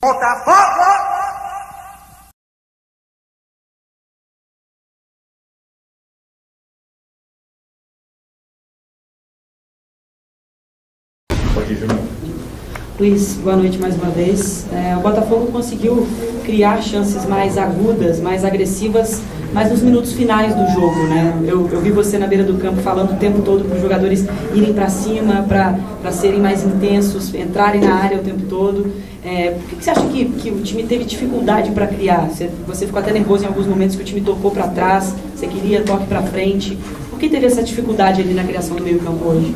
Botafogo! Luiz, boa noite mais uma vez. O Botafogo conseguiu criar chances mais agudas, mais agressivas, mas nos minutos finais do jogo, né? Eu vi você na beira do campo falando o tempo todo para os jogadores irem para cima, para serem mais intensos, entrarem na área o tempo todo. Por que você acha que o time teve dificuldade para criar? Você ficou até nervoso em alguns momentos que o time tocou para trás, você queria toque para frente. Por que teve essa dificuldade ali na criação do meio-campo hoje?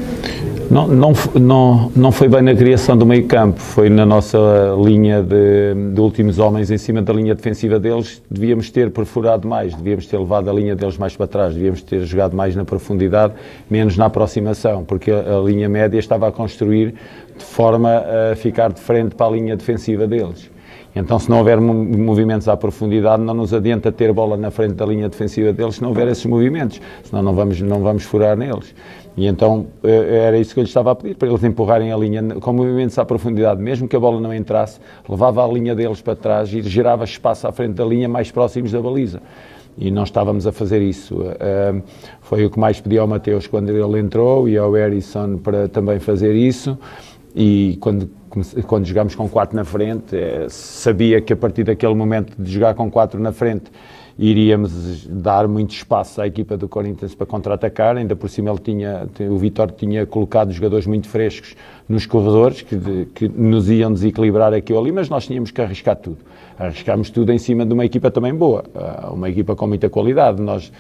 Não foi bem na criação do meio campo, foi na nossa linha de últimos homens em cima da linha defensiva deles. Devíamos ter perfurado mais, devíamos ter levado a linha deles mais para trás, devíamos ter jogado mais na profundidade, menos na aproximação, porque a linha média estava a construir de forma a ficar de frente para a linha defensiva deles. Então, se não houver movimentos à profundidade, não nos adianta ter bola na frente da linha defensiva deles se não houver esses movimentos, senão não vamos furar neles. E então era isso que eu lhes estava a pedir, para eles empurrarem a linha com movimentos à profundidade, mesmo que a bola não entrasse, levava a linha deles para trás e gerava espaço à frente da linha mais próximos da baliza. E não estávamos a fazer isso. Foi o que mais pedi ao Mateus quando ele entrou e ao Harrison para também fazer isso. E quando jogámos com 4 na frente, sabia que a partir daquele momento de jogar com 4 na frente iríamos dar muito espaço à equipa do Corinthians para contra-atacar. Ainda por cima o Vítor tinha colocado jogadores muito frescos nos corredores que nos iam desequilibrar aqui ou ali, mas nós tínhamos que arriscar tudo. Arriscámos tudo em cima de uma equipa também boa, uma equipa com muita qualidade. Nós,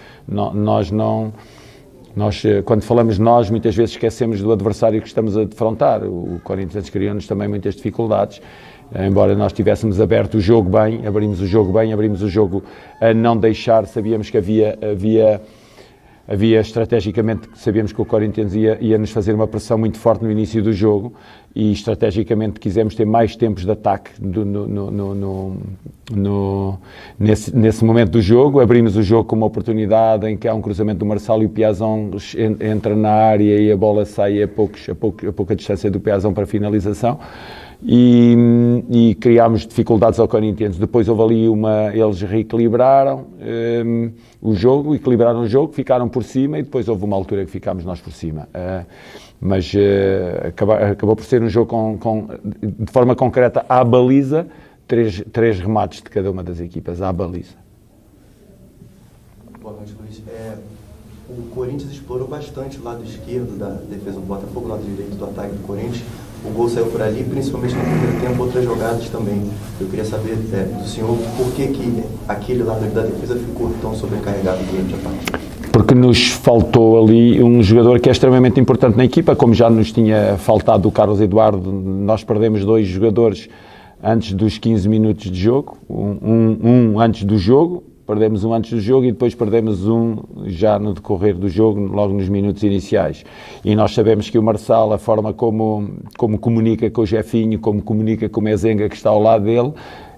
quando falamos de nós, muitas vezes esquecemos do adversário que estamos a defrontar. O Corinthians criou-nos também muitas dificuldades, embora nós tivéssemos aberto o jogo bem, abrimos o jogo a não deixar, sabíamos que havia estrategicamente, sabíamos que o Corinthians ia nos fazer uma pressão muito forte no início do jogo e estrategicamente quisemos ter mais tempos de ataque nesse momento do jogo. Abrimos o jogo com uma oportunidade em que há um cruzamento do Marçal e o Piazon entra na área e a bola sai a pouca distância do Piazon para a finalização. E criámos dificuldades ao Corinthians. Depois houve ali eles reequilibraram equilibraram o jogo, ficaram por cima e depois houve uma altura que ficámos nós por cima. Mas acabou por ser um jogo de forma concreta à baliza, três remates de cada uma das equipas à baliza. Boa noite, Luiz. O Corinthians explorou bastante o lado esquerdo da defesa do Botafogo, o lado direito do ataque do Corinthians. O gol saiu por ali, principalmente no primeiro tempo, outras jogadas também. Eu queria saber do senhor por que aquele lado da defesa ficou tão sobrecarregado durante a partida. Porque nos faltou ali um jogador que é extremamente importante na equipa, como já nos tinha faltado o Carlos Eduardo. Nós perdemos 2 jogadores antes dos 15 minutos de jogo, um antes do jogo. Perdemos um antes do jogo e depois perdemos um já no decorrer do jogo, logo nos minutos iniciais. E nós sabemos que o Marçal, a forma como comunica com o Jefinho, como comunica com o Mezenga, que está ao lado dele,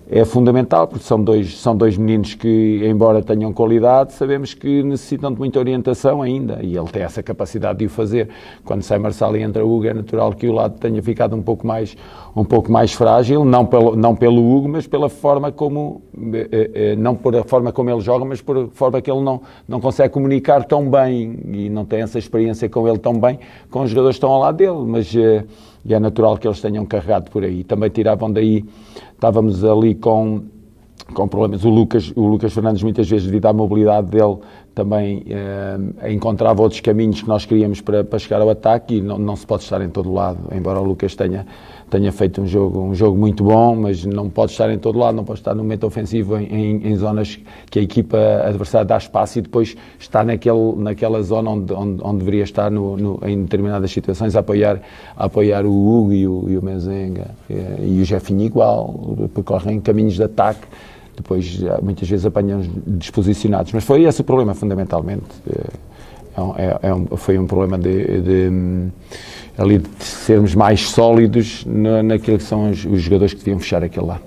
é fundamental, porque são dois meninos que, embora tenham qualidade, sabemos que necessitam de muita orientação ainda, e ele tem essa capacidade de o fazer. Quando sai Marçal e entra Hugo, é natural que o lado tenha ficado um pouco mais frágil, não pelo Hugo, mas pela forma como, não por a forma como ele joga, mas por a forma que ele não consegue comunicar tão bem, e não tem essa experiência com ele tão bem, com os jogadores que estão ao lado dele, mas e é natural que eles tenham carregado por aí. Também tiravam daí, estávamos ali com problemas. O Lucas Fernandes, muitas vezes, devido à mobilidade dele, também encontrava outros caminhos que nós queríamos para chegar ao ataque, e não se pode estar em todo lado, embora o Lucas tenha feito um jogo muito bom, mas não pode estar em todo lado, não pode estar no momento ofensivo em zonas que a equipa adversária dá espaço e depois está naquela zona onde deveria estar em determinadas situações a apoiar o Hugo e o Mezenga e o Jefinho igual, percorrem caminhos de ataque, depois muitas vezes apanham desposicionados, mas foi esse o problema fundamentalmente. Foi um problema ali de sermos mais sólidos naquilo que são os jogadores que deviam fechar aquele lado.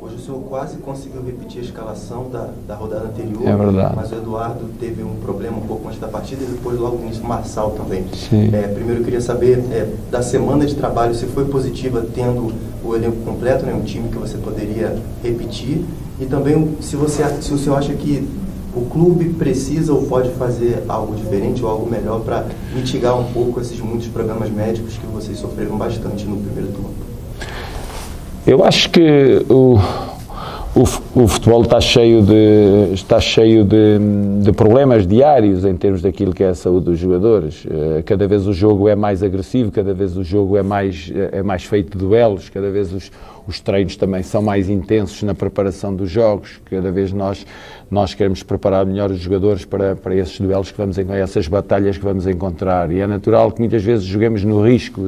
Hoje o senhor quase conseguiu repetir a escalação da rodada anterior. É verdade. Mas o Eduardo teve um problema um pouco antes da partida e depois logo no início o Marçal também. Sim. Primeiro eu queria saber da semana de trabalho, se foi positiva tendo o elenco completo, né, um time que você poderia repetir, e também se o senhor acha que o clube precisa ou pode fazer algo diferente ou algo melhor para mitigar um pouco esses muitos problemas médicos que vocês sofreram bastante no primeiro turno. Eu acho que o futebol está cheio de problemas diários em termos daquilo que é a saúde dos jogadores. Cada vez o jogo é mais agressivo, cada vez o jogo é mais feito de duelos, cada vez os treinos também são mais intensos na preparação dos jogos, cada vez nós queremos preparar melhor os jogadores para esses duelos que vamos encontrar, essas batalhas que vamos encontrar. E é natural que muitas vezes joguemos no risco,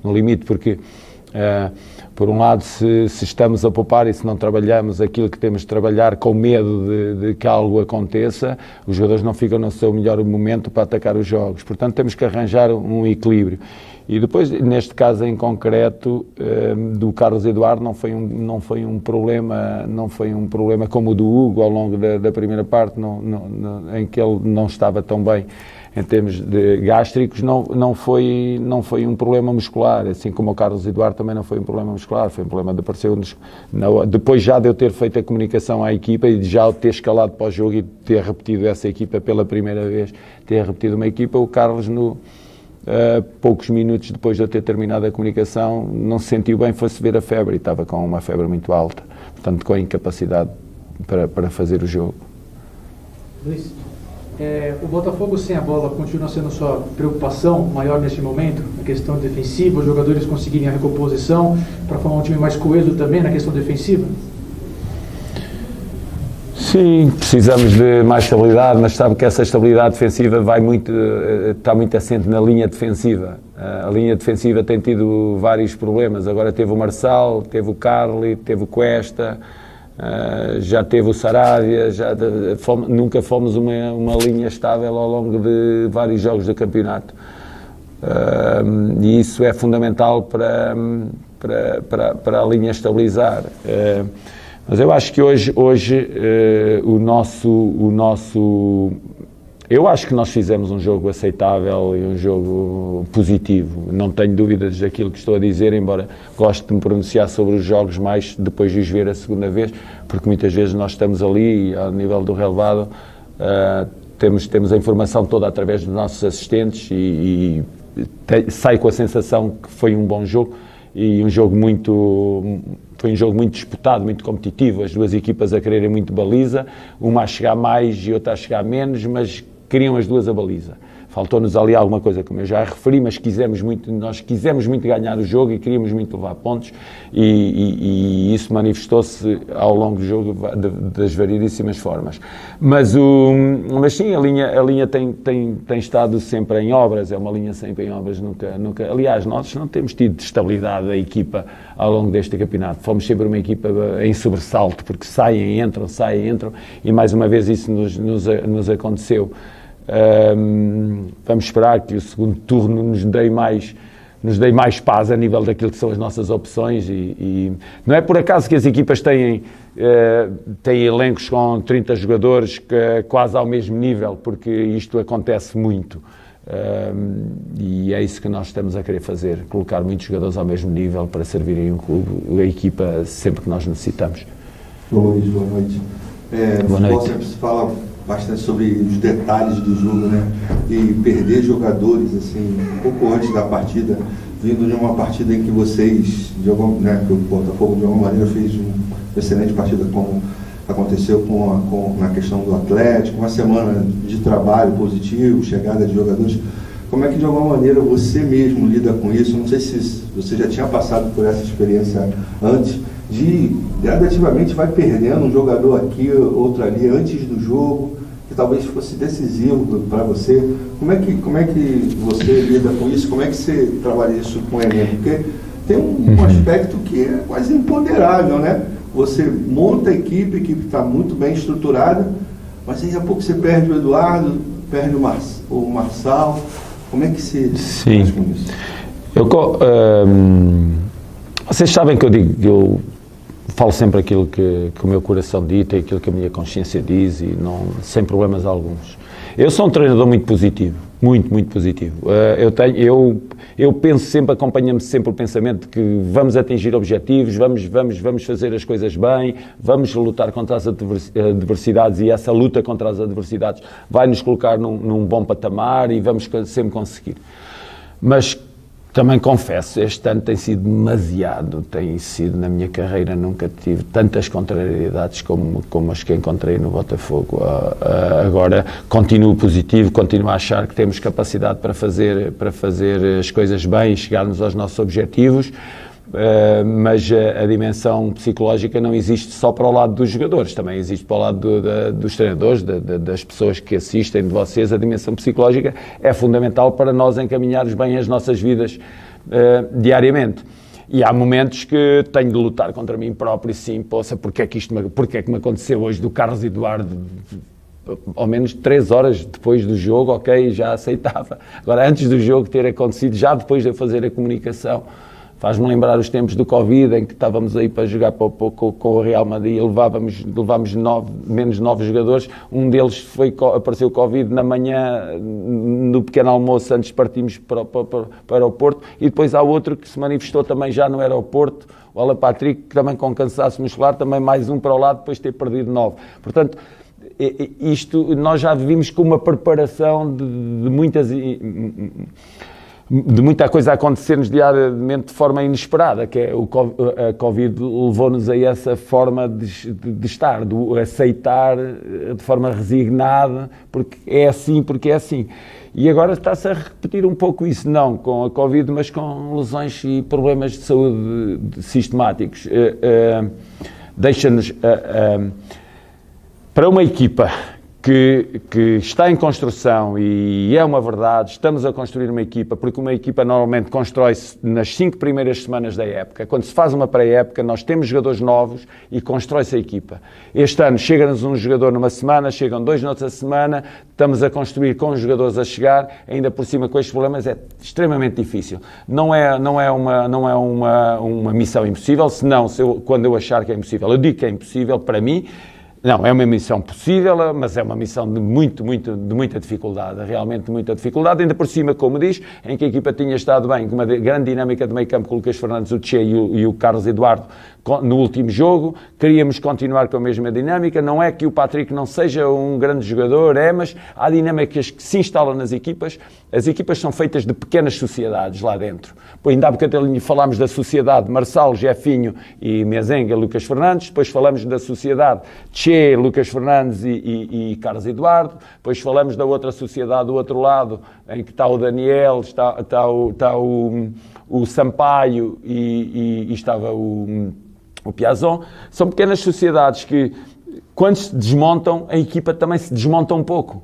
no limite, porque por um lado, se estamos a poupar e se não trabalhamos aquilo que temos de trabalhar com medo de que algo aconteça, os jogadores não ficam no seu melhor momento para atacar os jogos. Portanto, temos que arranjar um equilíbrio. E depois, neste caso em concreto, do Carlos Eduardo, não foi um problema como o do Hugo ao longo da primeira parte, em que ele não estava tão bem em termos de gástricos, não foi um problema muscular, assim como o Carlos Eduardo também não foi um problema muscular, foi um problema de apareceu-nos, depois já de eu ter feito a comunicação à equipa e de já ter escalado para o jogo e ter repetido essa equipa pela primeira vez, ter repetido uma equipa, o Carlos poucos minutos depois de eu ter terminado a comunicação não se sentiu bem, foi-se ver a febre e estava com uma febre muito alta, portanto com a incapacidade para fazer o jogo. Luiz? O Botafogo sem a bola continua sendo sua preocupação maior neste momento, na questão defensiva, os jogadores conseguirem a recomposição para formar um time mais coeso também na questão defensiva? Sim, precisamos de mais estabilidade, mas sabe que essa estabilidade defensiva está muito assente na linha defensiva. A linha defensiva tem tido vários problemas, agora teve o Marçal, teve o Carli, teve o Cuesta, já teve o Sarabia, nunca fomos uma linha estável ao longo de vários jogos do campeonato. E isso é fundamental para a linha estabilizar. Mas eu acho que hoje eu acho que nós fizemos um jogo aceitável e um jogo positivo. Não tenho dúvidas daquilo que estou a dizer, embora goste de me pronunciar sobre os jogos mais depois de os ver a segunda vez, porque muitas vezes nós estamos ali, ao nível do relevado, temos a informação toda através dos nossos assistentes e sai com a sensação que foi um bom jogo e foi um jogo muito disputado, muito competitivo, as duas equipas a quererem muito baliza, uma a chegar mais e outra a chegar menos, mas queriam as duas a baliza. Faltou-nos ali alguma coisa, como eu já referi, mas nós quisemos muito ganhar o jogo e queríamos muito levar pontos e isso manifestou-se ao longo do jogo das variedíssimas formas. Mas sim, a linha tem estado sempre em obras, é uma linha sempre em obras, nunca. Aliás, nós não temos tido estabilidade da equipa ao longo deste campeonato. Fomos sempre uma equipa em sobressalto, porque saem, entram, e mais uma vez isso nos aconteceu. Vamos esperar que o segundo turno nos dê mais paz a nível daquilo que são as nossas opções e não é por acaso que as equipas têm elencos com 30 jogadores quase ao mesmo nível, porque isto acontece muito e é isso que nós estamos a querer fazer, colocar muitos jogadores ao mesmo nível para servirem o clube, a equipa sempre que nós necessitamos. Boa noite. Boa noite. Sempre se fala bastante sobre os detalhes do jogo, né? E perder jogadores assim um pouco antes da partida, vindo de uma partida em que vocês, que o Botafogo de alguma maneira fez uma excelente partida, como aconteceu na questão do Atlético, uma semana de trabalho positivo, chegada de jogadores. Como é que de alguma maneira você mesmo lida com isso? Não sei se você já tinha passado por essa experiência antes, de gradativamente vai perdendo um jogador aqui, outro ali, antes do jogo, que talvez fosse decisivo para você. Como é que você lida com isso? Como é que você trabalha isso com o elenco? Porque tem um aspecto que é quase imponderável, né? Você monta a equipe está muito bem estruturada, mas aí a pouco você perde o Eduardo, perde o Marçal. Como é que você faz com isso? Vocês sabem que eu falo sempre aquilo que o meu coração dita e aquilo que a minha consciência diz e não, sem problemas alguns. Eu sou um treinador muito positivo, muito positivo. Eu penso sempre, acompanha-me sempre o pensamento de que vamos atingir objetivos, vamos fazer as coisas bem, vamos lutar contra as adversidades e essa luta contra as adversidades vai nos colocar num bom patamar e vamos sempre conseguir. Mas também confesso, este ano tem sido na minha carreira, nunca tive tantas contrariedades como as que encontrei no Botafogo. Agora continuo positivo, continuo a achar que temos capacidade para fazer as coisas bem e chegarmos aos nossos objetivos, mas a dimensão psicológica não existe só para o lado dos jogadores, também existe para o lado dos treinadores, das pessoas que assistem, de vocês. A dimensão psicológica é fundamental para nós encaminharmos bem as nossas vidas diariamente. E há momentos que tenho de lutar contra mim próprio, sim, poxa, porque é que me aconteceu hoje do Carlos Eduardo, ao menos 3 horas depois do jogo, ok, já aceitava. Agora, antes do jogo ter acontecido, já depois de eu fazer a comunicação, faz-me lembrar os tempos do Covid, em que estávamos aí para jogar com o Real Madrid, levámos menos 9 jogadores, um deles apareceu Covid na manhã, no pequeno almoço, antes de partirmos para o aeroporto, e depois há outro que se manifestou também já no aeroporto, o Alan Patrick, também com cansaço muscular, também mais um para o lado, depois de ter perdido 9. Portanto, isto nós já vimos com uma preparação de muita coisa a acontecer-nos diariamente de forma inesperada, que é a Covid levou-nos a essa forma de estar, de aceitar de forma resignada, porque é assim. E agora está-se a repetir um pouco isso, não com a Covid, mas com lesões e problemas de saúde sistemáticos. Deixa-nos... para uma equipa que está em construção, e é uma verdade, estamos a construir uma equipa, porque uma equipa normalmente constrói-se nas 5 primeiras semanas da época. Quando se faz uma pré-época, nós temos jogadores novos e constrói-se a equipa. Este ano chega-nos um jogador numa semana, chegam 2 noutra semana, estamos a construir com os jogadores a chegar, ainda por cima com estes problemas é extremamente difícil. Não é uma missão impossível, senão quando eu achar que é impossível, eu digo que é impossível para mim. Não, é uma missão possível, mas é uma missão de muita dificuldade, realmente de muita dificuldade, ainda por cima, como diz, em que a equipa tinha estado bem, com uma grande dinâmica de meio campo com o Lucas Fernandes, o Tchê e o Carlos Eduardo no último jogo, queríamos continuar com a mesma dinâmica. Não é que o Patrick não seja um grande jogador, mas há dinâmicas que se instalam nas equipas. As equipas são feitas de pequenas sociedades lá dentro. Ainda há bocadinho falámos da sociedade Marçal, Jefinho e Mezenga, Lucas Fernandes, depois falamos da sociedade Tchê, Lucas Fernandes e Carlos Eduardo, depois falamos da outra sociedade do outro lado, em que está o Daniel, está o Sampaio e estava o Piazon. São pequenas sociedades que, quando se desmontam, a equipa também se desmonta um pouco.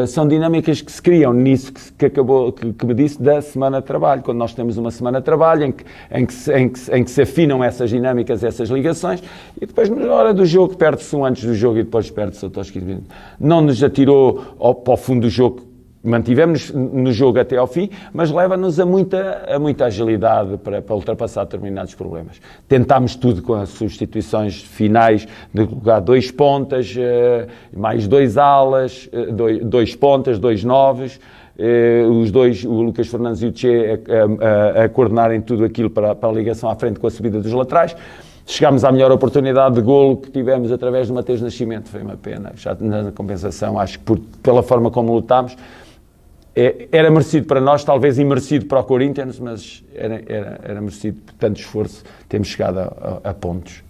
São dinâmicas que se criam nisso que me disse da semana de trabalho. Quando nós temos uma semana de trabalho em que se afinam essas dinâmicas, essas ligações, e depois na hora do jogo perde-se um antes do jogo e depois perde-se outro aos 15 minutos. Não nos atirou para o fundo do jogo, mantivemos no jogo até ao fim, mas leva-nos a muita agilidade para ultrapassar determinados problemas. Tentámos tudo com as substituições finais de colocar 2 pontas, mais 2 alas, 2 pontas, 2 9, os dois, o Lucas Fernandes e o Tchê, a coordenarem tudo aquilo para a ligação à frente com a subida dos laterais. Chegámos à melhor oportunidade de golo que tivemos através do Mateus Nascimento. Foi uma pena, já na compensação, acho que pela forma como lutámos, era merecido para nós, talvez imerecido para o Corinthians, mas era merecido por tanto esforço, temos chegado a pontos.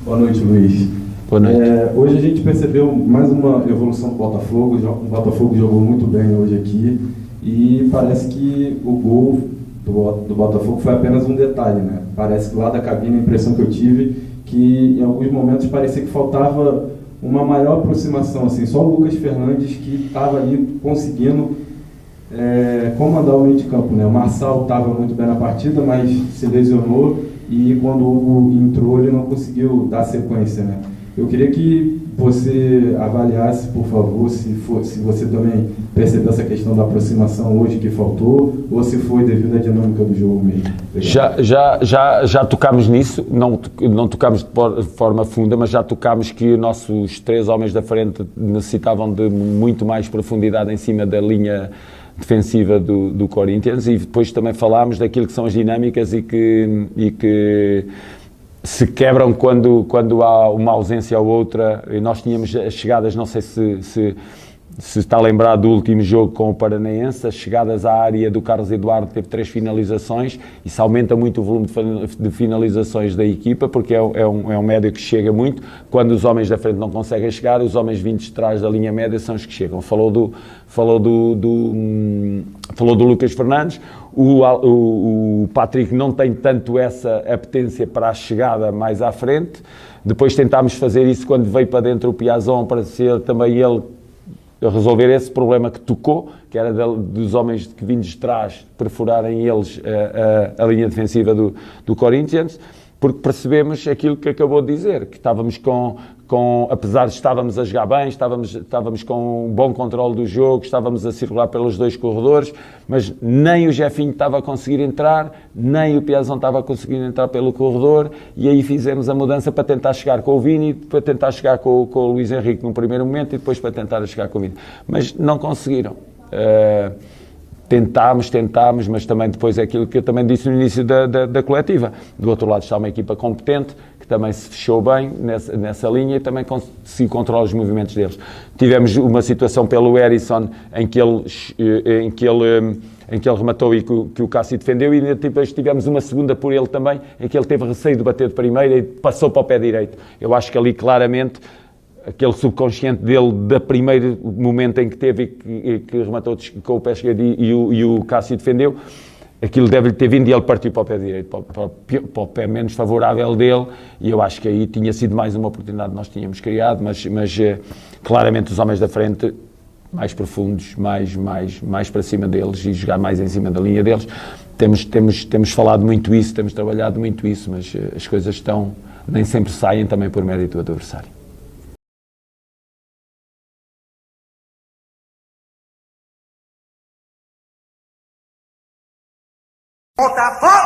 Boa noite, Luiz. Boa noite. Hoje a gente percebeu mais uma evolução do Botafogo. O Botafogo jogou muito bem hoje aqui e parece que o gol do Botafogo foi apenas um detalhe, né? Parece que lá da cabine a impressão que eu tive que em alguns momentos parecia que faltava uma maior aproximação, assim, só o Lucas Fernandes que estava ali conseguindo comandar o meio de campo, né? O Marçal estava muito bem na partida, mas se lesionou e quando o Hugo entrou ele não conseguiu dar sequência, né? Eu queria que você avaliasse, por favor, se você também percebeu essa questão da aproximação hoje que faltou, ou se foi devido à dinâmica do jogo mesmo. Já tocámos nisso, não tocámos de forma funda, mas já tocámos que nossos 3 homens da frente necessitavam de muito mais profundidade em cima da linha defensiva do Corinthians, e depois também falámos daquilo que são as dinâmicas e que se quebram quando há uma ausência ou outra. E nós tínhamos as chegadas, não sei se está lembrado do último jogo com o Paranaense, as chegadas à área do Carlos Eduardo teve 3 finalizações, isso aumenta muito o volume de finalizações da equipa, porque é um médio que chega muito. Quando os homens da frente não conseguem chegar, os homens vindos de trás da linha média são os que chegam. Falou do Lucas Fernandes. O Patrick não tem tanto essa apetência para a chegada mais à frente. Depois tentámos fazer isso quando veio para dentro o Piazon, para ser também ele resolver esse problema que tocou, que era dos homens que vindos de trás perfurarem eles a linha defensiva do Corinthians, porque percebemos aquilo que acabou de dizer, que estávamos apesar de estávamos a jogar bem, estávamos com um bom controle do jogo, estávamos a circular pelos 2 corredores, mas nem o Jefinho estava a conseguir entrar, nem o Piazon estava a conseguir entrar pelo corredor, e aí fizemos a mudança para tentar chegar com o Vini, para tentar chegar com o Luís Henrique num primeiro momento e depois para tentar chegar com o Vini. Mas não conseguiram. Tentámos, mas também depois é aquilo que eu também disse no início da coletiva. Do outro lado está uma equipa competente, que também se fechou bem nessa linha e também conseguiu controlar os movimentos deles. Tivemos uma situação pelo Erisson em que ele rematou e que o Cássio defendeu, e depois tivemos uma segunda por ele também, em que ele teve receio de bater de primeira e passou para o pé direito. Eu acho que ali claramente aquele subconsciente dele, do primeiro momento em que teve e que rematou com o pé esquerdo e o Cássio defendeu, aquilo deve-lhe ter vindo e ele partiu para o pé direito, para o pé menos favorável dele, e eu acho que aí tinha sido mais uma oportunidade que nós tínhamos criado, mas claramente os homens da frente, mais profundos, mais para cima deles e jogar mais em cima da linha deles. Temos falado muito isso, temos trabalhado muito isso, mas as coisas nem sempre saem também por mérito do adversário. Botafogo!